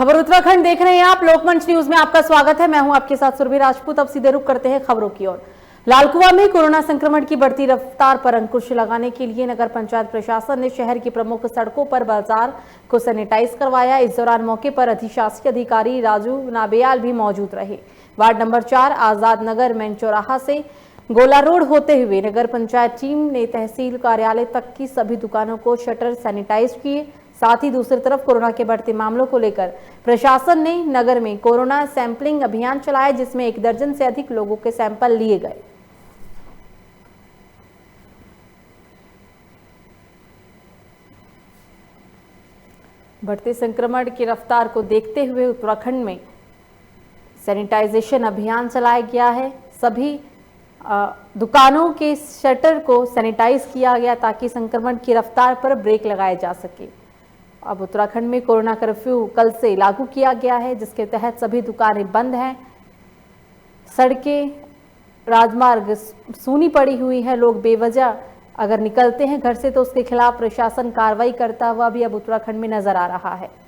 खबर उत्तराखंड देख रहे हैं आप। लोकमंच न्यूज में आपका स्वागत है। मैं हूं आपके साथ सुरभि राजपूत। अब सीधे रुख करते हैं खबरों की ओर। लालकुआ में कोरोना संक्रमण की बढ़ती रफ्तार पर अंकुश लगाने के लिए नगर पंचायत प्रशासन ने शहर की प्रमुख सड़कों पर बाजार को सैनिटाइज करवाया। इस दौरान मौके पर अधिशासी अधिकारी राजू नाबियाल भी मौजूद रहे। Ward number 4 Azad Nagar main चौराहा से गोला रोड होते हुए नगर पंचायत टीम ने तहसील कार्यालय तक की सभी दुकानों को शटर सैनिटाइज किए। साथ ही दूसरी तरफ कोरोना के बढ़ते मामलों को लेकर प्रशासन ने नगर में कोरोना सैंपलिंग अभियान चलाया, जिसमें 1 दर्जन से अधिक लोगों के सैंपल लिए गए। बढ़ते संक्रमण की रफ्तार को देखते हुए उत्तराखंड में सैनिटाइजेशन अभियान चलाया गया है। सभी दुकानों के शटर को सैनिटाइज किया गया ताकि संक्रमण की रफ्तार पर ब्रेक लगाया जा सके। अब उत्तराखंड में कोरोना कर्फ्यू कल से लागू किया गया है, जिसके तहत सभी दुकानें बंद हैं। सड़कें, राजमार्ग सूनी पड़ी हुई है। लोग बेवजह अगर निकलते हैं घर से तो उसके खिलाफ प्रशासन कार्रवाई करता हुआ भी अब उत्तराखंड में नजर आ रहा है।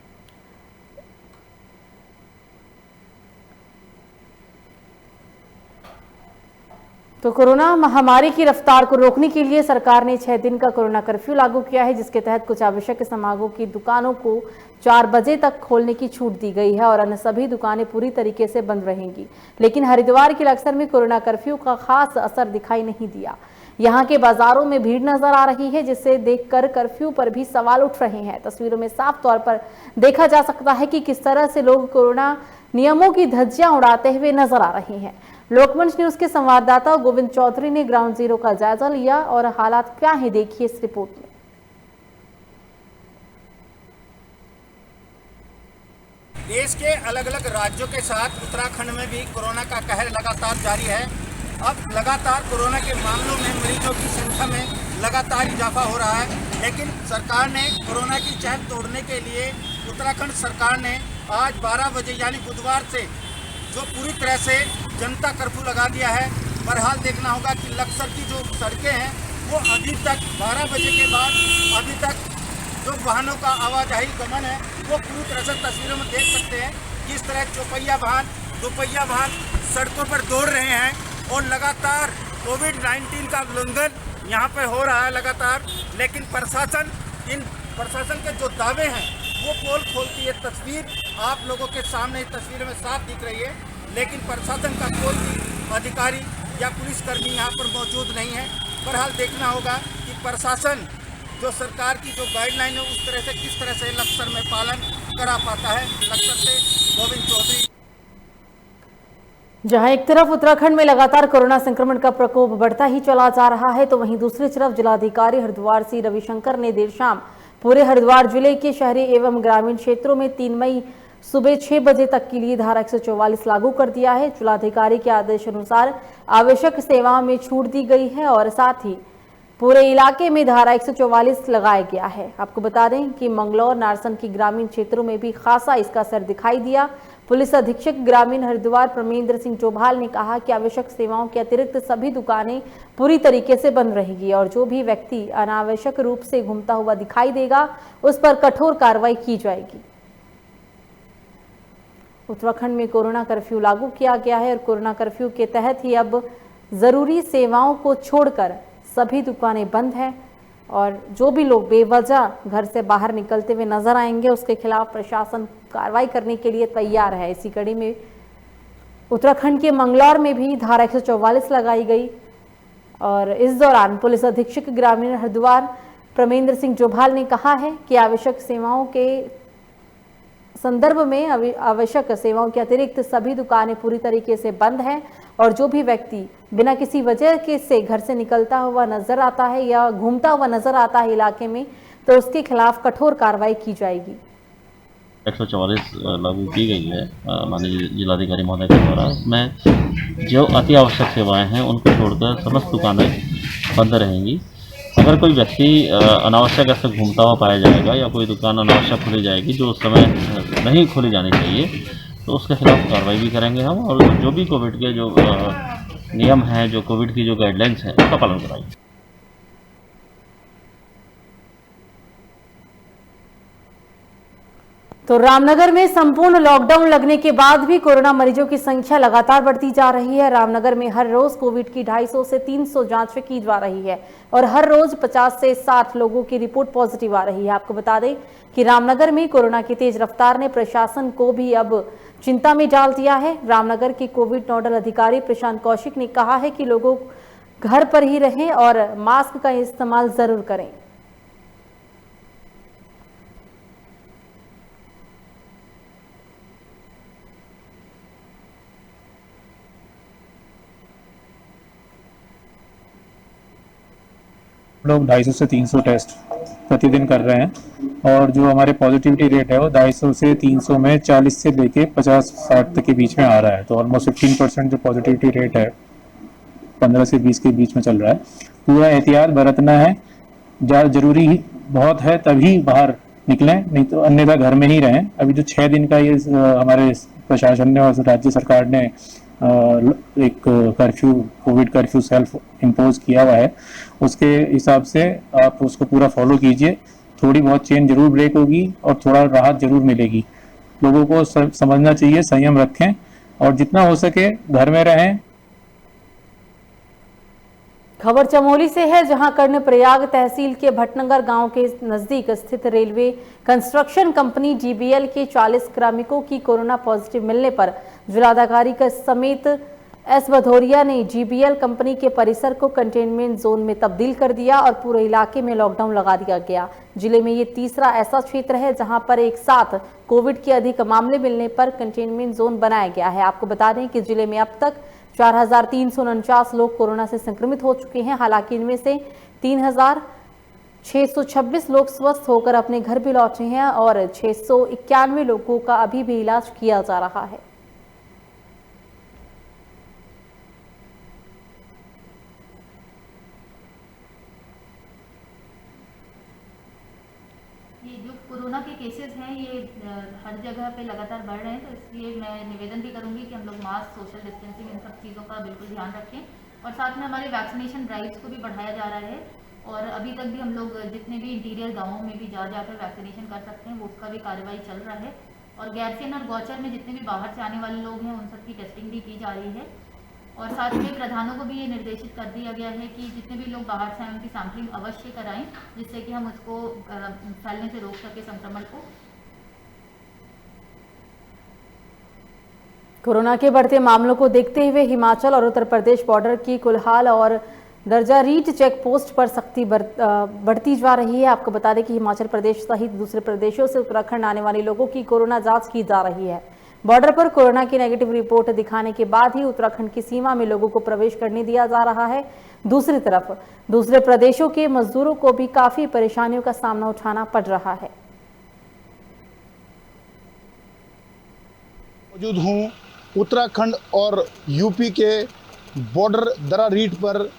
तो कोरोना महामारी की रफ्तार को रोकने के लिए सरकार ने 6 दिन का कोरोना कर्फ्यू लागू किया है, जिसके तहत कुछ आवश्यक सामग्रियों की दुकानों को 4 बजे तक खोलने की छूट दी गई है और अन्य सभी दुकानें पूरी तरीके से बंद रहेंगी। लेकिन हरिद्वार के लक्सर में कोरोना कर्फ्यू का खास असर दिखाई नहीं दिया। यहाँ के बाजारों में भीड़ नजर आ रही है, जिसे देखकर कर्फ्यू पर भी सवाल उठ रहे हैं। तस्वीरों में साफ तौर पर देखा जा सकता है कि किस तरह से लोग कोरोना नियमों की धज्जियां उड़ाते हुए नजर आ रहे हैं। लोकमंच न्यूज के संवाददाता गोविंद चौधरी ने ग्राउंड जीरो का जायजा लिया और हालात क्या है देखिए इस रिपोर्ट में। देश के अलग अलग राज्यों के साथ उत्तराखंड में भी कोरोना का कहर लगातार जारी है। अब लगातार कोरोना के मामलों में मरीजों की संख्या में लगातार इजाफा हो रहा है, लेकिन सरकार ने कोरोना की चैन तोड़ने के लिए उत्तराखंड सरकार ने आज 12 बजे यानी बुधवार से जो पूरी तरह से जनता कर्फ्यू लगा दिया है। बहरहाल देखना होगा कि लक्सर की जो सड़कें हैं वो अभी तक 12 बजे के बाद अभी तक जो वाहनों का आवाजाही गमन है वो पूरी तरह से तस्वीरों में देख सकते हैं। किस तरह चौपहिया वाहन, दोपहिया वाहन सड़कों पर दौड़ रहे हैं और लगातार कोविड-19 का उल्लंघन यहाँ पर हो रहा है लगातार। लेकिन प्रशासन के जो दावे हैं वो पोल खोलती है तस्वीर आप लोगों के सामने इस तस्वीर में साफ दिख रही है, लेकिन प्रशासन का कोई भी अधिकारी या पुलिसकर्मी यहाँ पर मौजूद नहीं है। बहरहाल देखना होगा कि प्रशासन जो सरकार की जो गाइडलाइन है उस तरह से किस तरह से लक्सर में पालन करा पाता है। लक्सर से गोविंद चौधरी। जहां एक तरफ उत्तराखंड में लगातार कोरोना संक्रमण का प्रकोप बढ़ता ही चला जा रहा है, तो वहीं दूसरी तरफ जिलाधिकारी हरिद्वार सी रविशंकर ने देर शाम पूरे हरिद्वार जिले के शहरी एवं ग्रामीण क्षेत्रों में 3 मई सुबह 6 बजे तक के लिए धारा 144 लागू कर दिया है। जिलाधिकारी के आदेश अनुसार आवश्यक सेवाओं में छूट दी गई है और साथ ही पूरे इलाके में धारा 144 लगाया गया है। आपको बता दें कि मंगलौर, नारसन की ग्रामीण क्षेत्रों में भी खासा इसका असर दिखाई दिया। पुलिस अधीक्षक ग्रामीण हरिद्वार प्रमेंद्र सिंह चौभाल ने कहा कि आवश्यक सेवाओं के अतिरिक्त सभी दुकानें पूरी तरीके से बंद रहेगी और जो भी व्यक्ति अनावश्यक रूप से घूमता हुआ दिखाई देगा उस पर कठोर कार्रवाई की जाएगी। उत्तराखंड में कोरोना कर्फ्यू लागू किया गया है और कोरोना कर्फ्यू के तहत ही अब जरूरी सेवाओं को छोड़कर सभी दुकानें बंद हैं और जो भी लोग बेवजह घर से बाहर निकलते हुए नजर आएंगे उसके खिलाफ प्रशासन कार्रवाई करने के लिए तैयार है। इसी कड़ी में उत्तराखंड के मंगलौर में भी धारा 144 लगाई गई और इस दौरान पुलिस अधीक्षक ग्रामीण हरिद्वार प्रमेंद्र सिंह चौभाल ने कहा है कि आवश्यक सेवाओं के संदर्भ में आवश्यक सेवाओं के अतिरिक्त सभी दुकानें पूरी तरीके से बंद हैं और जो भी व्यक्ति बिना किसी वजह के से घर से निकलता हुआ नजर आता है या घूमता हुआ नजर आता है इलाके में तो उसके खिलाफ कठोर कार्रवाई की जाएगी। 144 लागू की गई है माननीय जिलाधिकारी महोदय के द्वारा। मैं जो अति आवश्यक सेवाएं हैं उनको छोड़कर समस्त दुकानें बंद रहेंगी। अगर कोई व्यक्ति अनावश्यक ऐसे घूमता हुआ पाया जाएगा या कोई दुकान अनावश्यक खोली जाएगी जो उस समय नहीं खोली जानी चाहिए तो उसके खिलाफ कार्रवाई भी करेंगे हम और जो भी कोविड के जो नियम हैं, जो कोविड की जो गाइडलाइंस हैं उसका पालन कराएंगे। तो रामनगर में संपूर्ण लॉकडाउन लगने के बाद भी कोरोना मरीजों की संख्या लगातार बढ़ती जा रही है। रामनगर में हर रोज कोविड की 250 से 300 जांचें की जा रही है और हर रोज 50 से 60 लोगों की रिपोर्ट पॉजिटिव आ रही है। आपको बता दें कि रामनगर में कोरोना की तेज रफ्तार ने प्रशासन को भी अब चिंता में डाल दिया है। रामनगर के कोविड नोडल अधिकारी प्रशांत कौशिक ने कहा है कि लोगों घर पर ही रहें और मास्क का इस्तेमाल जरूर करें। लोग 250 से 300 टेस्ट प्रतिदिन कर रहे हैं और जो हमारे पॉजिटिविटी रेट है वो 250 से 300 में 40 से लेके 50-60 तक के बीच में आ रहा है। तो ऑलमोस्ट 15% जो पॉजिटिविटी रेट है 15 से 20 के बीच में चल रहा है। पूरा एहतियात बरतना है, जरूरी बहुत है तभी बाहर निकलें, नहीं तो अन्यथा घर में ही रहें। अभी जो 6 दिन का ये हमारे प्रशासन ने और राज्य सरकार ने एक curfew, Covid curfew self impose किया हुआ है, उसके हिसाब से आप उसको पूरा फॉलो कीजिए। थोड़ी बहुत चेन जरूर ब्रेक होगी और थोड़ा राहत जरूर मिलेगी। लोगों को समझना चाहिए, संयम रखें और जितना हो सके घर में रहें। खबर चमोली से है, जहां कर्णप्रयाग तहसील के भटनगर गांव के नजदीक स्थित रेलवे कंस्ट्रक्शन कंपनी जीबीएल के 40 कार्मिकों की कोरोना पॉजिटिव मिलने पर जिलाधिकारी का समेत एस भदौरिया ने जीबीएल कंपनी के परिसर को कंटेनमेंट जोन में तब्दील कर दिया और पूरे इलाके में लॉकडाउन लगा दिया गया। जिले में ये तीसरा ऐसा क्षेत्र है जहां पर एक साथ कोविड के अधिक मामले मिलने पर कंटेनमेंट जोन बनाया गया है। आपको बता दें कि जिले में अब तक 4,349 लोग कोरोना से संक्रमित हो चुके हैं। हालांकि इनमें से 3,626 लोग स्वस्थ होकर अपने घर भी लौटे हैं और 691 लोगों का अभी भी इलाज किया जा रहा है। ये जो कोरोना के केसेस हैं ये हर जगह पे लगातार बढ़ रहे हैं, तो इसलिए मैं निवेदन भी करूंगी कि हम लोग मास्क, सोशल डिस्टेंसिंग, इन सब चीज़ों का बिल्कुल ध्यान रखें और साथ में हमारे वैक्सीनेशन ड्राइव्स को भी बढ़ाया जा रहा है और अभी तक भी हम लोग जितने भी इंटीरियर गाँवों में भी जाकर वैक्सीनेशन कर सकते हैं वो उसका भी कार्रवाई चल रहा है और गैरसैंण और गौचर में जितने भी बाहर से आने वाले लोग हैं उन सबकी टेस्टिंग भी की जा रही है और साथ में प्रधानों को भी ये निर्देशित कर दिया गया है कि जितने भी लोग बाहर से आए उनकी सैंपलिंग अवश्य कराएं, जिससे कि हम उसको फैलने से रोक सके संक्रमण को। कोरोना के बढ़ते मामलों को देखते हुए हिमाचल और उत्तर प्रदेश बॉर्डर की कुल्हाल और दर्जारीट चेक पोस्ट पर सख्ती बढ़ती जा रही है। आपको बता दें कि हिमाचल प्रदेश सहित दूसरे प्रदेशों से उत्तराखंड आने वाले लोगों की कोरोना जांच की जा रही है। बॉर्डर पर कोरोना की नेगेटिव रिपोर्ट दिखाने के बाद ही उत्तराखंड की सीमा में लोगों को प्रवेश करने दिया जा रहा है। दूसरी तरफ दूसरे प्रदेशों के मजदूरों को भी काफी परेशानियों का सामना उठाना पड़ रहा है। मौजूद हूँ उत्तराखंड और यूपी के बॉर्डर दरारीट पर।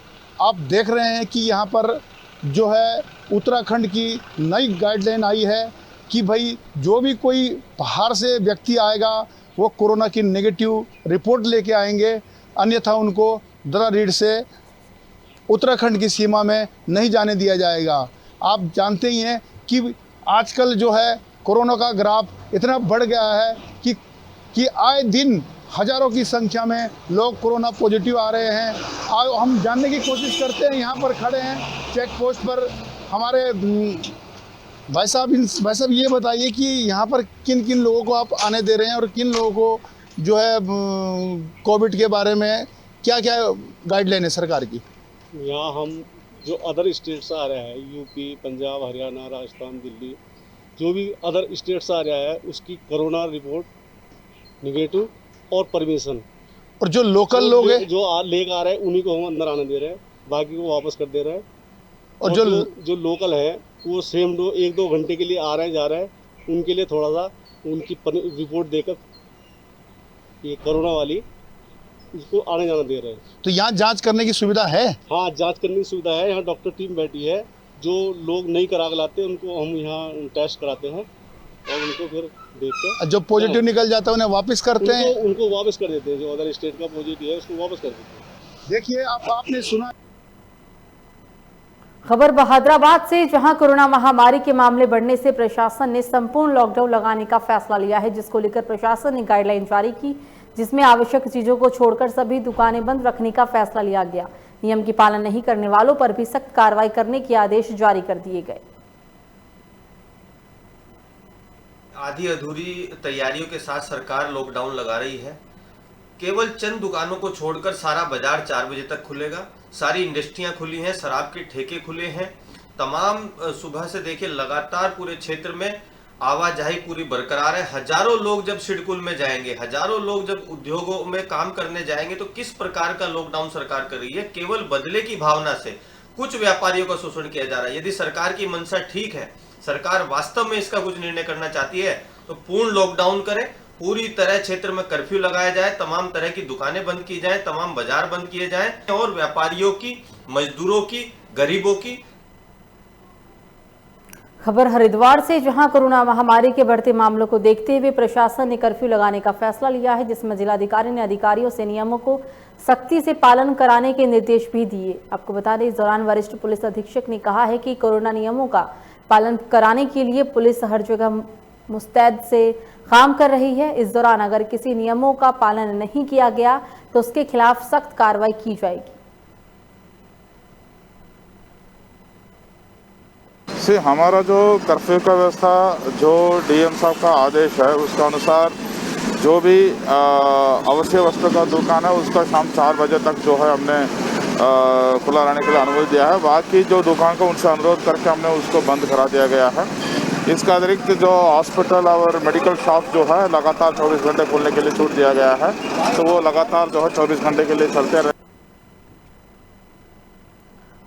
आप देख रहे हैं कि यहाँ पर जो है उत्तराखंड की नई गाइडलाइन आई है कि भाई जो भी कोई बाहर से व्यक्ति आएगा वो कोरोना की नेगेटिव रिपोर्ट लेके आएंगे, अन्यथा उनको दरारीट से उत्तराखंड की सीमा में नहीं जाने दिया जाएगा। आप जानते ही हैं कि आजकल जो है कोरोना का ग्राफ इतना बढ़ गया है कि आए दिन हज़ारों की संख्या में लोग कोरोना पॉजिटिव आ रहे हैं। हम जानने की कोशिश करते हैं, यहाँ पर खड़े हैं चेक पोस्ट पर हमारे भाई साहब ये बताइए कि यहाँ पर किन किन लोगों को आप आने दे रहे हैं और किन लोगों को जो है कोविड के बारे में क्या क्या गाइडलाइन है सरकार की? यहाँ हम जो अदर स्टेट से आ रहे हैं, यूपी, पंजाब, हरियाणा, राजस्थान, दिल्ली, जो भी अदर स्टेट से आ रहा है उसकी कोरोना रिपोर्ट नेगेटिव और परमिशन, और जो लोकल लोग हैं जो लेकर आ रहे हैं उन्हीं को हम अंदर आने दे रहे हैं, बाकी को वापस कर दे रहे हैं। और जो लोकल है वो सेम 1-2 घंटे के लिए आ रहे हैं जा रहे हैं, उनके लिए थोड़ा सा उनकी रिपोर्ट देकर ये कोरोना वाली उसको आने जाना दे रहे हैं। तो यहाँ जांच करने की सुविधा है? हाँ, जांच करने की सुविधा है। यहाँ डॉक्टर टीम बैठी है, जो लोग नहीं करा के लाते उनको हम यहाँ टेस्ट कराते हैं और उनको फिर देखते हैं। जो पॉजिटिव निकल जाता है उन्हें वापस करते हैं? उनको वापस कर देते हैं। जो अदर स्टेट का पॉजिटिव है उसको वापस कर देते हैं। देखिए आपने सुना खबर बहादुराबाद से, जहां कोरोना महामारी के मामले बढ़ने से प्रशासन ने संपूर्ण लॉकडाउन लगाने का फैसला लिया है, जिसको लेकर प्रशासन ने गाइडलाइन जारी की, जिसमें आवश्यक चीजों को छोड़कर सभी दुकानें बंद रखने का फैसला लिया गया। नियम की पालन नहीं करने वालों पर भी सख्त कार्रवाई करने के आदेश जारी कर दिए गए। आधी अधूरी तैयारियों के साथ सरकार लॉकडाउन लगा रही है। केवल चंद दुकानों को छोड़कर सारा बाजार 4 बजे तक खुलेगा। सारी इंडस्ट्रियां खुली हैं, शराब के ठेके खुले हैं। तमाम सुबह से देखिए लगातार पूरे क्षेत्र में आवाजाही पूरी बरकरार है। हजारों लोग जब सिडकुल में जाएंगे, हजारों लोग जब उद्योगों में काम करने जाएंगे, तो किस प्रकार का लॉकडाउन सरकार कर रही है? केवल बदले की भावना से कुछ व्यापारियों का शोषण किया जा रहा है। यदि सरकार की मंशा ठीक है, सरकार वास्तव में इसका कुछ निर्णय करना चाहती है, तो पूर्ण लॉकडाउन करे, पूरी तरह क्षेत्र में कर्फ्यू लगाया जाए, तमाम तरह की दुकानें बंद की जाएं, तमाम बाजार बंद किए जाएं और व्यापारियों की, मजदूरों की, गरीबों की। खबर हरिद्वार से, जहां कोरोना महामारी के बढ़ते मामलों को देखते हुए प्रशासन ने कर्फ्यू लगाने का फैसला लिया है, जिसमें जिलाधिकारी ने अधिकारियों से नियमों को सख्ती से पालन कराने के निर्देश भी दिए। आपको बता दें, इस दौरान वरिष्ठ पुलिस अधीक्षक ने कहा है कि कोरोना नियमों का पालन कराने के लिए पुलिस हर जगह मुस्तैद से काम कर रही है। इस दौरान अगर किसी नियमों का पालन नहीं किया गया तो उसके खिलाफ सख्त कार्रवाई की जाएगी। से हमारा जो कर्फ्यू का व्यवस्था, जो डीएम साहब का आदेश है, उसके अनुसार जो भी आवश्यक वस्तु का दुकान है उसका शाम 4 बजे तक जो है हमने खुला रहने के लिए अनुमति दिया है। बाकी जो दुकान को उनसे अनुरोध करके हमने उसको बंद करा दिया गया है। इसका अतिरिक्त जो हॉस्पिटल और मेडिकल शॉप जो है लगातार 24 घंटे खोलने के लिए छूट दिया गया है, तो वो लगातार जो है 24 घंटे के लिए चलते रहे।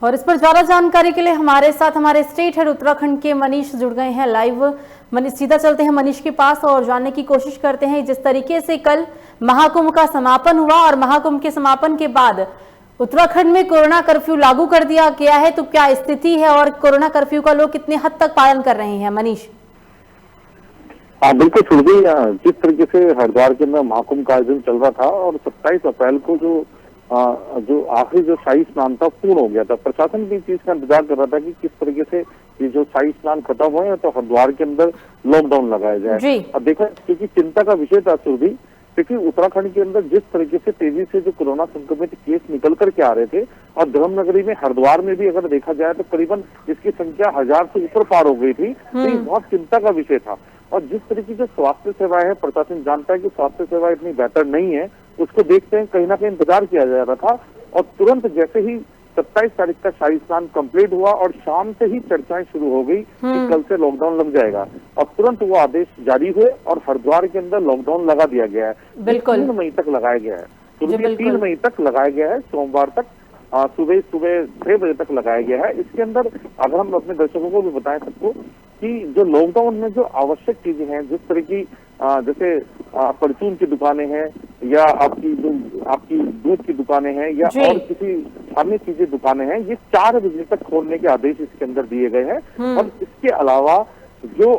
और इस पर ज्यादा जानकारी के लिए हमारे साथ हमारे स्टेट हेड उत्तराखंड के मनीष जुड़ गए हैं लाइव। मनीष, सीधा चलते हैं मनीष के पास और जानने की कोशिश करते हैं जिस तरीके से कल महाकुंभ का समापन हुआ और महाकुंभ के समापन के बाद उत्तराखंड में कोरोना कर्फ्यू लागू कर दिया गया है, तो क्या स्थिति है और कोरोना कर्फ्यू का लोग कितने हद तक पालन कर रहे हैं? मनीष। हाँ बिल्कुल सुरभि, जिस तरीके से हरिद्वार के अंदर महाकुंभ का आयोजन चल रहा था और 27 अप्रैल को जो आखिरी जो शाही स्नान था पूर्ण हो गया था, प्रशासन भी इस चीज का इंतजार कर रहा था कि किस तरीके से ये जो शाही स्नान खत्म हुए तो हरिद्वार के अंदर लॉकडाउन लगाया जाए। अब देखा, क्योंकि चिंता का विषय था सुरभि, क्योंकि उत्तराखंड के अंदर जिस तरीके से तेजी से जो कोरोना संक्रमित केस निकल करके आ रहे थे और धर्म नगरी में हरिद्वार में भी अगर देखा जाए तो करीबन इसकी संख्या 1000 से ऊपर पार हो गई थी। तो ये बहुत चिंता का विषय था। और जिस तरीके से स्वास्थ्य सेवाएं है, प्रशासन जानता है कि स्वास्थ्य सेवाएं इतनी बेहतर नहीं है, उसको देखते हैं कहीं ना कहीं इंतजार किया जा रहा था। और तुरंत जैसे ही 27 तारीख का शाही स्नान कंप्लीट हुआ और शाम से ही चर्चाएं शुरू हो गई कि कल से लॉकडाउन लग जाएगा, और तुरंत वो आदेश जारी हुए और हरिद्वार के अंदर लॉकडाउन लगा दिया गया है। 3 मई तक लगाया गया है। तो 3 मई तक लगाया गया है, सोमवार तक सुबह 6 बजे तक लगाया गया है। इसके अंदर अगर हम अपने दर्शकों को भी बताएं सबको कि जो लॉकडाउन में जो आवश्यक चीजें हैं, जिस तरह की जैसे परचून की दुकानें हैं या आपकी दूध की दुकानें हैं या और किसी अन्य चीजें दुकानें हैं, ये 4 बजे तक खोलने के आदेश इसके अंदर दिए गए हैं। और इसके अलावा जो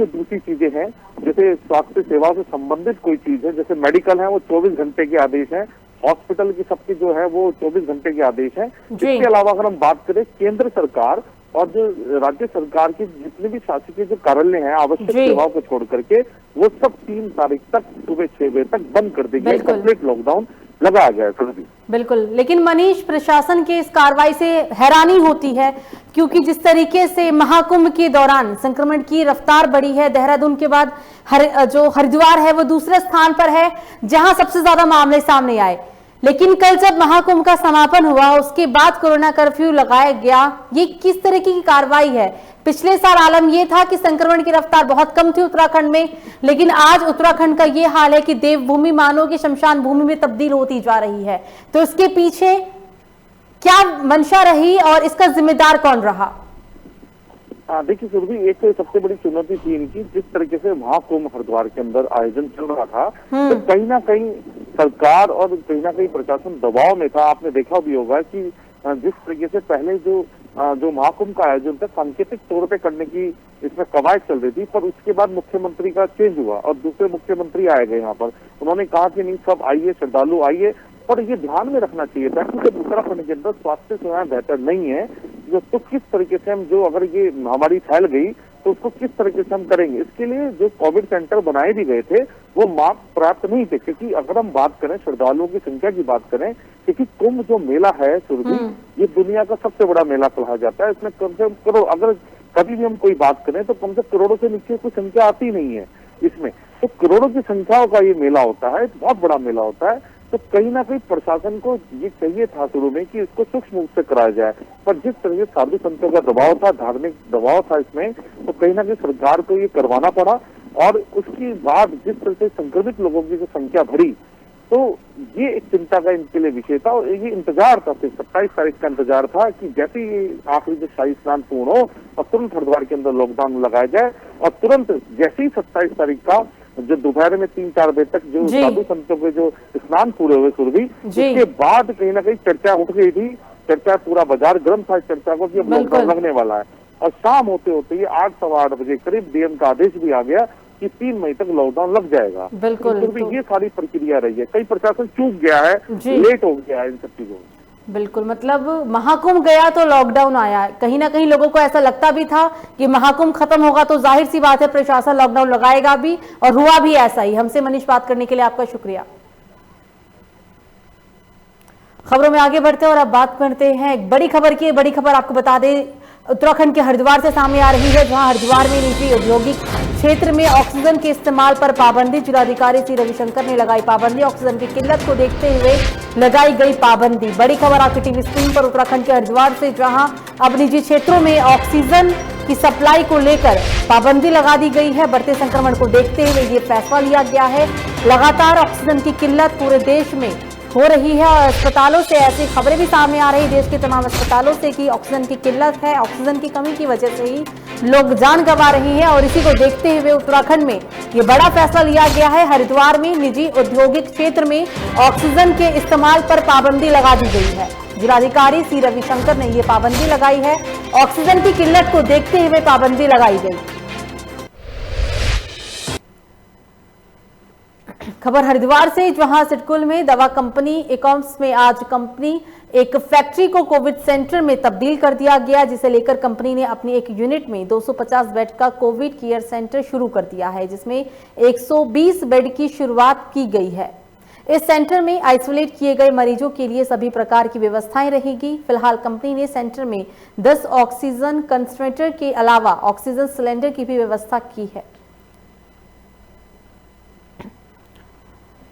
दूसरी चीजें हैं, जैसे स्वास्थ्य सेवा से संबंधित कोई चीज है, जैसे मेडिकल है, वो 24 घंटे के आदेश है। हॉस्पिटल की सबकी जो है वो 24 घंटे के आदेश है। इसके अलावा अगर हम बात करें केंद्र सरकार और जो राज्य सरकार की जितने भी शासकीय जो कार्यालय हैं, आवश्यक सेवाओं को छोड़ करके वो सब 3 तारीख तक सुबह 6 बजे तक बंद कर दी गई। कंप्लीट लॉकडाउन लगाया गया है। बिल्कुल, लेकिन मनीष, प्रशासन के इस कार्रवाई से हैरानी होती है क्योंकि जिस तरीके से महाकुंभ के दौरान संक्रमण की रफ्तार बढ़ी है, देहरादून के बाद जो हरिद्वार है वो दूसरे स्थान पर है जहां सबसे ज्यादा मामले सामने आए। लेकिन कल जब महाकुंभ का समापन हुआ उसके बाद कोरोना कर्फ्यू लगाया गया, ये किस तरह की कार्रवाई है? पिछले साल आलम ये था कि संक्रमण की रफ्तार बहुत कम थी उत्तराखंड में, लेकिन आज उत्तराखंड का ये हाल है कि देवभूमि मानव की शमशान भूमि में तब्दील होती जा रही है। तो इसके पीछे क्या मंशा रही और इसका जिम्मेदार कौन रहा? देखिए सुरभि, एक तो सबसे बड़ी चुनौती थी इनकी, जिस तरीके से महाकुंभ हरिद्वार के अंदर आयोजन चल रहा था, तो कहीं ना कहीं सरकार और कहीं ना कहीं प्रशासन दबाव में था। आपने देखा भी होगा कि जिस तरीके से पहले जो महाकुंभ का आयोजन था सांकेतिक तौर पे करने की इसमें कवायद चल रही थी, पर उसके बाद मुख्यमंत्री का चेंज हुआ और दूसरे मुख्यमंत्री आए गए यहाँ पर। उन्होंने कहा कि नहीं, सब आइए, श्रद्धालु आइए। और ये ध्यान में रखना चाहिए था कि जब उत्तराखंड के अंदर स्वास्थ्य सेवाएं बेहतर नहीं है, जो तो किस तरीके से हम जो अगर ये महामारी फैल गई तो उसको किस तरीके से हम करेंगे। इसके लिए जो कोविड सेंटर बनाए भी गए थे वो मार्क्स प्राप्त नहीं थे, क्योंकि अगर हम बात करें श्रद्धालुओं की संख्या की बात करें, क्योंकि कुंभ जो मेला है सुरभि, ये दुनिया का सबसे बड़ा मेला कहा जाता है। इसमें कम से कम करोड़, अगर कभी भी हम कोई बात करें तो कम से करोड़ों से नीचे कोई संख्या आती नहीं है इसमें, तो करोड़ों की संख्याओं का ये मेला होता है, बहुत बड़ा मेला होता है। तो कहीं ना कहीं प्रशासन को ये चाहिए था शुरू में कि इसको सूक्ष्म रूप से कराया जाए, पर जिस तरह से साधु संतों का दबाव था, धार्मिक दबाव था इसमें, तो कहीं ना कहीं सरकार को ये करवाना पड़ा। और उसके बाद जिस तरह से संक्रमित लोगों की जो संख्या बढ़ी, तो ये एक चिंता का इनके लिए विषय था। और ये इंतजार था, सिर्फ 27 तारीख का इंतजार था कि जैसे ही आखिरी जो शाही स्नान पूर्ण हो और तुरंत हरिद्वार के अंदर लॉकडाउन लगाया जाए, और तुरंत जैसे ही 27 तारीख का जो दोपहर में 3-4 बजे तक जो साधु संतों के जो स्नान पूरे हुए सुरभि, उसके बाद कहीं ना कहीं चर्चा उठ गई थी, चर्चा पूरा बाजार गर्म था इस चर्चा को कि अब लॉकडाउन लगने वाला है। और शाम होते होते ये 8 सवा 8 बजे करीब डीएम का आदेश भी आ गया कि 3 मई तक लॉकडाउन लग जाएगा। बिल्कुल, तो ये सारी प्रक्रिया रही है। कई प्रशासन चूक गया है, लेट हो गया है इन सब चीजों में। बिल्कुल, मतलब महाकुंभ गया तो लॉकडाउन आया। कहीं ना कहीं लोगों को ऐसा लगता भी था कि महाकुंभ खत्म होगा तो जाहिर सी बात है प्रशासन लॉकडाउन लगाएगा भी, और हुआ भी ऐसा ही। हमसे मनीष बात करने के लिए आपका शुक्रिया। खबरों में आगे बढ़ते हैं और अब बात करते हैं एक बड़ी खबर की। बड़ी खबर आपको बता दें, उत्तराखंड के हरिद्वार से सामने आ रही है, जहां हरिद्वार में निजी औद्योगिक क्षेत्र में ऑक्सीजन के इस्तेमाल पर पाबंदी। जिलाधिकारी सी रविशंकर ने लगाई पाबंदी। ऑक्सीजन की किल्लत को देखते हुए लगाई गई पाबंदी। बड़ी खबर आपकी टीवी स्क्रीन पर उत्तराखंड के हरिद्वार से, जहां अब निजी क्षेत्रों में ऑक्सीजन की सप्लाई को लेकर पाबंदी लगा दी गई है। बढ़ते संक्रमण को देखते हुए ये फैसला लिया गया है। लगातार ऑक्सीजन की किल्लत पूरे देश में हो रही है और अस्पतालों से ऐसी खबरें भी सामने आ रही देश के तमाम अस्पतालों से कि ऑक्सीजन की किल्लत है, ऑक्सीजन की कमी की वजह से ही लोग जान गंवा रही हैं। और इसी को देखते हुए उत्तराखंड में ये बड़ा फैसला लिया गया है। हरिद्वार में निजी औद्योगिक क्षेत्र में ऑक्सीजन के इस्तेमाल पर पाबंदी लगा दी गई है। जिलाधिकारी सी रविशंकर ने ये पाबंदी लगाई है। ऑक्सीजन की किल्लत को देखते हुए पाबंदी लगाई गई। खबर हरिद्वार से, जहां सिडकुल में दवा कंपनी एकॉम्स में आज कंपनी एक फैक्ट्री को कोविड सेंटर में तब्दील कर दिया गया, जिसे लेकर कंपनी ने अपनी एक यूनिट में 250 बेड का कोविड केयर सेंटर शुरू कर दिया है, जिसमें 120 बेड की शुरुआत की गई है। इस सेंटर में आइसोलेट किए गए मरीजों के लिए सभी प्रकार की व्यवस्थाएं रहेगी। फिलहाल कंपनी ने सेंटर में 10 ऑक्सीजन कंसंट्रेटर के अलावा ऑक्सीजन सिलेंडर की भी व्यवस्था की है।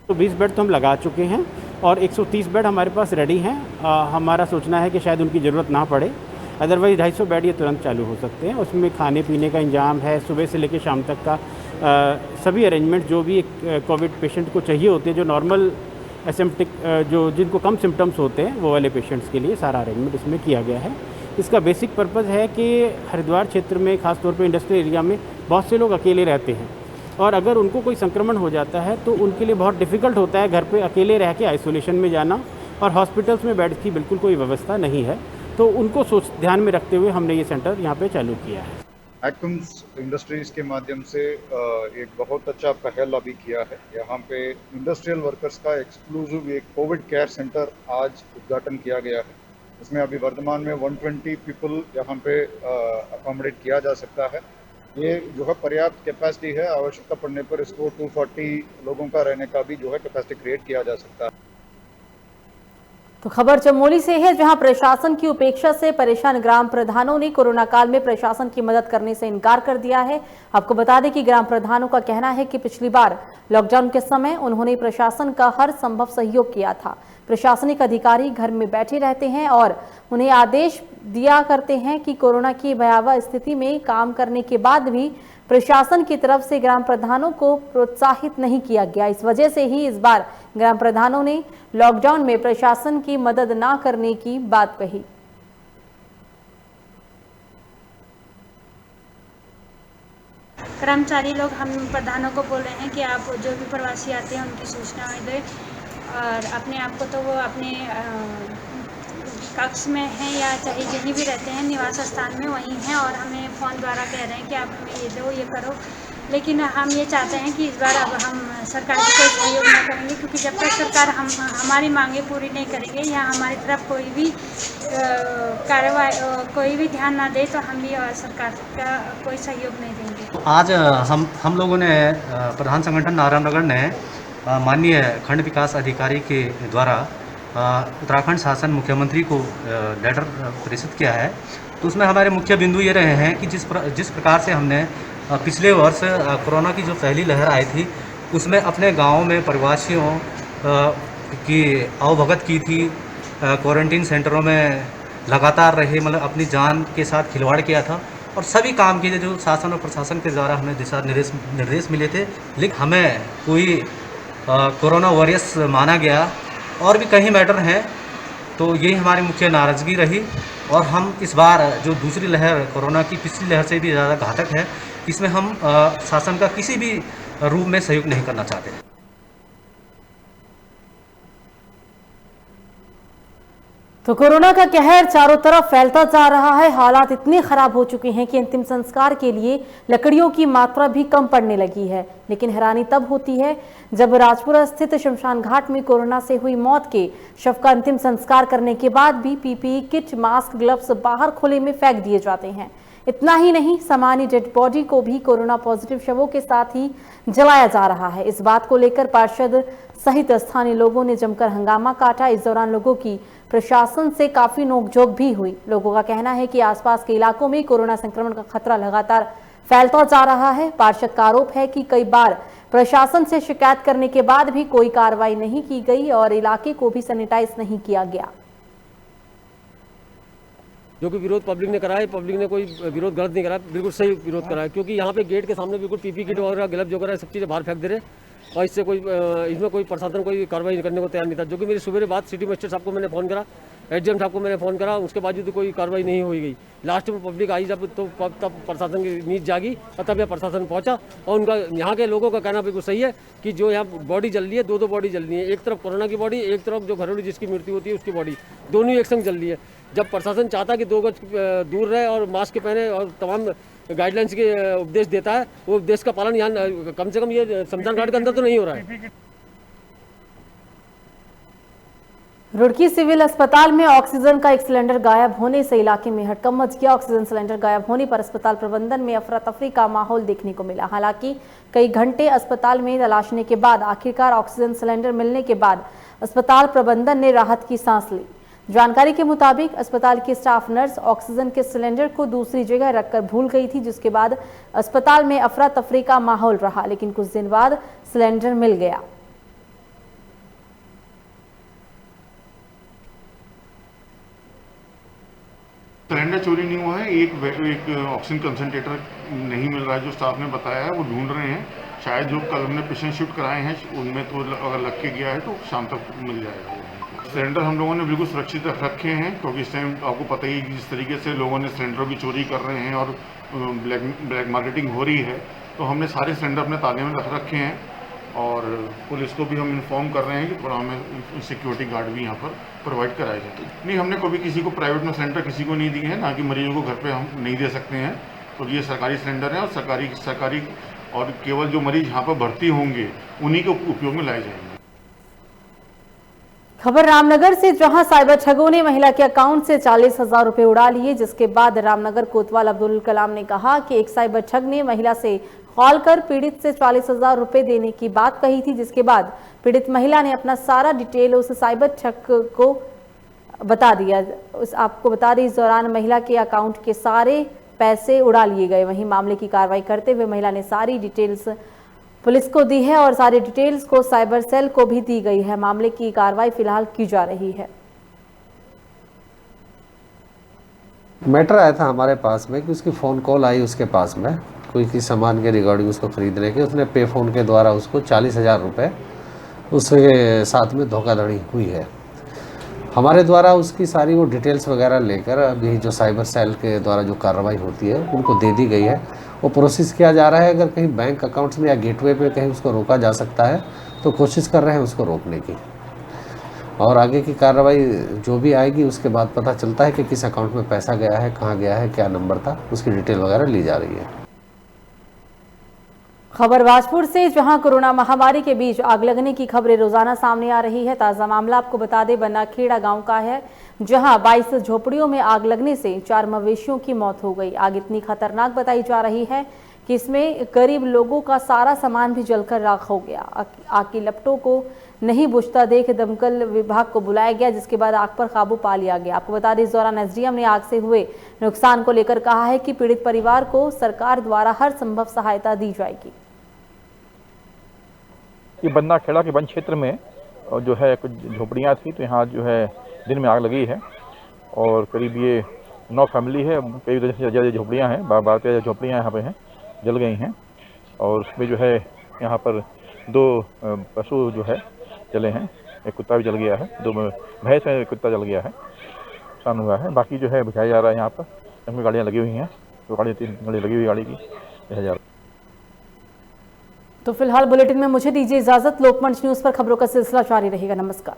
तो 20 बेड तो हम लगा चुके हैं और 130 बेड हमारे पास रेडी हैं। हमारा सोचना है कि शायद उनकी ज़रूरत ना पड़े, अदरवाइज़ 250 बेड ये तुरंत चालू हो सकते हैं। उसमें खाने पीने का इंतजाम है, सुबह से लेकर शाम तक का सभी अरेंजमेंट जो भी एक कोविड पेशेंट को चाहिए होते हैं, जो नॉर्मल एसिम्प्टिक जो जिनको कम सिम्टम्स होते हैं वो वाले पेशेंट्स के लिए सारा अरेंजमेंट इसमें किया गया है। इसका बेसिक पर्पज़ है कि हरिद्वार क्षेत्र में ख़ासतौर पर इंडस्ट्रियल एरिया में बहुत से लोग अकेले रहते हैं और अगर उनको कोई संक्रमण हो जाता है तो उनके लिए बहुत डिफ़िकल्ट होता है घर पे अकेले रह के आइसोलेशन में जाना, और हॉस्पिटल्स में बेड की बिल्कुल कोई व्यवस्था नहीं है। तो उनको ध्यान में रखते हुए हमने ये सेंटर यहाँ पे चालू किया है। एक्टम्स इंडस्ट्रीज़ के माध्यम से एक बहुत अच्छा पहल अभी किया है। यहाँ पे इंडस्ट्रियल वर्कर्स का एक्सक्लूसिव एक कोविड केयर सेंटर आज उद्घाटन किया गया है। इसमें अभी वर्तमान में 120 पीपल यहाँ पे अकोमोडेट किया जा सकता है। ये जो है पर्याप्त कैपेसिटी है, आवश्यकता पड़ने पर इसको 240 लोगों का रहने का भी जो है कैपेसिटी क्रिएट किया जा सकता है। तो खबर चमोली से है, जहां प्रशासन की उपेक्षा से परेशान ग्राम प्रधानों ने कोरोना काल में प्रशासन की मदद करने से इनकार कर दिया है। आपको बता दें कि ग्राम प्रधानों का कहना है कि पिछली बार लॉकडाउन के समय उन्होंने प्रशासन का हर संभव सहयोग किया था। प्रशासनिक अधिकारी घर में बैठे रहते हैं और उन्हें आदेश दिया करते हैं कि कोरोना की भयावह स्थिति में काम करने के बाद भी प्रशासन की तरफ से ग्राम प्रधानों को प्रोत्साहित नहीं किया गया। इस वजह से ही इस बार ग्राम प्रधानों ने लॉकडाउन में प्रशासन की मदद ना करने की बात कही। कर्मचारी लोग हम प्रधानों को बोल रहे हैं कि आप जो भी प्रवासी आते हैं उनकी सूचना दें और अपने आप को तो वो अपने कक्ष में हैं या चाहे कहीं भी रहते हैं निवास स्थान में वहीं हैं, और हमें फ़ोन द्वारा कह रहे हैं कि आप हमें ये दो ये करो, लेकिन हम ये चाहते हैं कि इस बार अब हम सरकार का कोई सहयोग न करेंगे, क्योंकि जब तक सरकार हमारी मांगें पूरी नहीं करेंगे या हमारी तरफ कोई भी कार्रवाई कोई भी ध्यान ना दे तो हम भी सरकार का कोई सहयोग नहीं देंगे। आज हम लोगों ने प्रधान संगठन नारायणनगर ने माननीय खंड विकास अधिकारी के द्वारा उत्तराखंड शासन मुख्यमंत्री को लेटर प्रेषित किया है। तो उसमें हमारे मुख्य बिंदु ये रहे हैं कि जिस प्रकार से हमने पिछले वर्ष कोरोना की जो पहली लहर आई थी उसमें अपने गाँव में प्रवासियों की अवभगत की थी, क्वारंटीन सेंटरों में लगातार रहे, मतलब अपनी जान के साथ खिलवाड़ किया था और सभी काम किए जो शासन और प्रशासन के द्वारा हमें दिशा निर्देश मिले थे, लेकिन हमें कोई कोरोना वॉरियर्स माना गया और भी कई मैटर हैं। तो यही हमारी मुख्य नाराज़गी रही और हम इस बार जो दूसरी लहर कोरोना की पिछली लहर से भी ज़्यादा घातक है, इसमें हम शासन का किसी भी रूप में सहयोग नहीं करना चाहते। तो कोरोना का कहर चारों तरफ फैलता जा रहा है। हालात इतने खराब हो चुके हैं कि अंतिम संस्कार के लिए लकड़ियों की मात्रा भी कम पड़ने लगी है। लेकिन हैरानी तब होती है जब राजपुरा स्थित शमशान घाट में कोरोना से हुई मौत के शव का अंतिम संस्कार करने के बाद भी पीपीई किट, मास्क, ग्लव्स बाहर खुले में फेंक दिए जाते हैं। इतना ही नहीं, सामान्य डेड बॉडी को भी कोरोना पॉजिटिव शवों के साथ ही जलाया जा रहा है। इस बात को लेकर पार्षद सहित स्थानीय लोगों ने जमकर हंगामा काटा। इस दौरान लोगों की प्रशासन से काफी नोकझोंक भी हुई। लोगों का कहना है कि आसपास के इलाकों में कोरोना संक्रमण का खतरा लगातार फैलता जा रहा है। पार्षद का आरोप है कि कई बार प्रशासन से शिकायत करने के बाद भी कोई कार्रवाई नहीं की गई और इलाके को भी सैनिटाइज नहीं किया गया। जो कि विरोध पब्लिक ने करा है, पब्लिक ने कोई विरोध गलत नहीं करा, बिल्कुल सही विरोध करा है, क्योंकि यहाँ पे गेट के सामने बिल्कुल पीपी किट वगैरह, ग्लव्स वगैरह सब चीज़ें बाहर फेंक दे रहे और इसमें कोई प्रशासन कोई कार्रवाई करने को तैयार नहीं था। जो कि मेरी सुबह बात सिटी मजिस्ट्रेट साहब को मैंने फ़ोन करा, एसडीएम साहब को मैंने फ़ोन करा, उसके बावजूद तो कोई कार्रवाई नहीं हुई गई। लास्ट में पब्लिक आई जब तो तब प्रशासन की नींद जागी और तब यह प्रशासन पहुंचा। और उनका यहाँ के लोगों का कहना बिल्कुल सही है कि जो यहाँ बॉडी जल रही है, दो बॉडी जल रही है, एक तरफ कोरोना की बॉडी, एक तरफ जो घरेलू जिसकी मृत्यु होती है उसकी बॉडी, दोनों ही एक संग जल रही है। जब प्रशासन चाहता कि 2 गज दूर रहे और मास्क पहने और तमाम गाइडलाइंस के उपदेश देता है, वो उपदेश का पालन यहाँ कम से कम ये शमशान घाट के अंदर तो नहीं हो रहा है। रुड़की सिविल अस्पताल में ऑक्सीजन का एक सिलेंडर गायब होने से इलाके में हड़कंप मच गया। ऑक्सीजन सिलेंडर गायब होने पर अस्पताल प्रबंधन में अफरा तफरी का माहौल देखने को मिला। हालांकि कई घंटे अस्पताल में तलाशने के बाद आखिरकार ऑक्सीजन सिलेंडर मिलने के बाद अस्पताल प्रबंधन ने राहत की सांस ली। जानकारी के मुताबिक अस्पताल की स्टाफ नर्स ऑक्सीजन के सिलेंडर को दूसरी जगह रखकर भूल गई थी, जिसके बाद अस्पताल में अफरा तफरी का माहौल रहा। लेकिन कुछ दिन बाद सिलेंडर मिल गया। सिलेंडर चोरी नहीं हुआ है, एक ऑक्सीजन कंसंट्रेटर नहीं मिल रहा है जो स्टाफ ने बताया है, वो ढूंढ रहे हैं। शायद जो कल हमने पेशेंट शिफ्ट कराए हैं उनमें तो अगर लग के गया है तो शाम तक मिल जाएगा। सिलेंडर हम लोगों ने बिल्कुल सुरक्षित रखे हैं, क्योंकि इस टाइम आपको पता ही जिस तरीके से लोगों ने सिलेंडरों की चोरी कर रहे हैं और ब्लैक मार्केटिंग हो रही है, तो हमने सारे सिलेंडर अपने ताले में रख रखे हैं और पुलिस को भी हम इन्फॉर्म कर रहे हैं कि थोड़ा हमें सिक्योरिटी गार्ड भी यहाँ पर प्रोवाइड कराए जाते हैं। नहीं, हमने कभी किसी को प्राइवेट में सिलेंडर किसी को नहीं दिए हैं, ना कि मरीजों को घर पे हम नहीं दे सकते हैं। तो ये सरकारी सिलेंडर है और सरकारी और केवल जो मरीज यहाँ पर भर्ती होंगे उन्हीं के उपयोग में लाए जाएंगे। खबर रामनगर से, जहां साइबर ठगों ने महिला के अकाउंट से 40,000 रुपए उड़ा लिए, जिसके बाद रामनगर कोतवाल अब्दुल कलाम ने कहा कि एक साइबर ठग ने महिला से कॉल कर पीड़ित से 40,000 रुपए देने की बात कही थी, जिसके बाद पीड़ित महिला ने अपना सारा डिटेल उस साइबर ठग को बता दिया। आपको बता दें, इस दौरान महिला के अकाउंट के सारे पैसे उड़ा लिए गए। वहीं मामले की कार्रवाई करते हुए महिला ने सारी डिटेल्स पुलिस को दी है और सारी डिटेल्स को साइबर सेल को भी दी गई है। मामले की कार्रवाई फिलहाल की जा रही है। मैटर आया था हमारे पास में कि उसकी फ़ोन कॉल आई उसके पास में कोई किसी सामान के रिगार्डिंग उसको खरीदने के, उसने पे फ़ोन के द्वारा उसको 40,000 रुपये उसके साथ में धोखाधड़ी हुई है। हमारे द्वारा उसकी सारी वो डिटेल्स वगैरह लेकर अभी जो साइबर सेल के द्वारा जो कार्रवाई होती है उनको दे दी गई है, वो प्रोसेस किया जा रहा है। अगर कहीं बैंक अकाउंट्स में या गेटवे पे कहीं उसको रोका जा सकता है तो कोशिश कर रहे हैं उसको रोकने की, और आगे की कार्रवाई जो भी आएगी उसके बाद पता चलता है कि किस अकाउंट में पैसा गया है, कहाँ गया है, क्या नंबर था, उसकी डिटेल वगैरह ली जा रही है। खबर बाजपुर से, जहां कोरोना महामारी के बीच आग लगने की खबरें रोजाना सामने आ रही है। ताजा मामला आपको बता दें, बनाखेड़ा गांव का है, जहां 22 झोपड़ियों में आग लगने से 4 मवेशियों की मौत हो गई। आग इतनी खतरनाक बताई जा रही है कि इसमें करीब लोगों का सारा सामान भी जलकर राख हो गया। आग की लपटों को नहीं बुझता देख दमकल विभाग को बुलाया गया, जिसके बाद आग पर काबू पा लिया गया। आपको बता दें, इस दौरान एसडीएम ने आग से हुए नुकसान को लेकर कहा है कि पीड़ित परिवार को सरकार द्वारा हर संभव सहायता दी जाएगी। ये बनाखेड़ा के वन क्षेत्र में जो है कुछ झोपड़ियाँ थी, तो यहाँ जो है दिन में आग लगी है और करीब ये 9 फैमिली है, कई दर्जन से ज़्यादा झोपड़ियाँ हैं, 12 झोपड़ियाँ यहाँ पे हैं, जल गई हैं। और उसमें जो है यहाँ पर 2 पशु जो है जले हैं, एक कुत्ता भी जल गया है, 2 भैंस है, एक कुत्ता जल गया है, नुकसान हुआ है। बाकी जो है बुझाया जा रहा है। यहाँ पर इसमें गाड़ियाँ लगी हुई हैं, 2 गाड़ी 3 गाड़ी लगी हुई गाड़ी की बुझाया जा रहा है। तो फिलहाल बुलेटिन में मुझे दीजिए इजाजत। लोकमंच न्यूज पर खबरों का सिलसिला जारी रहेगा। नमस्कार।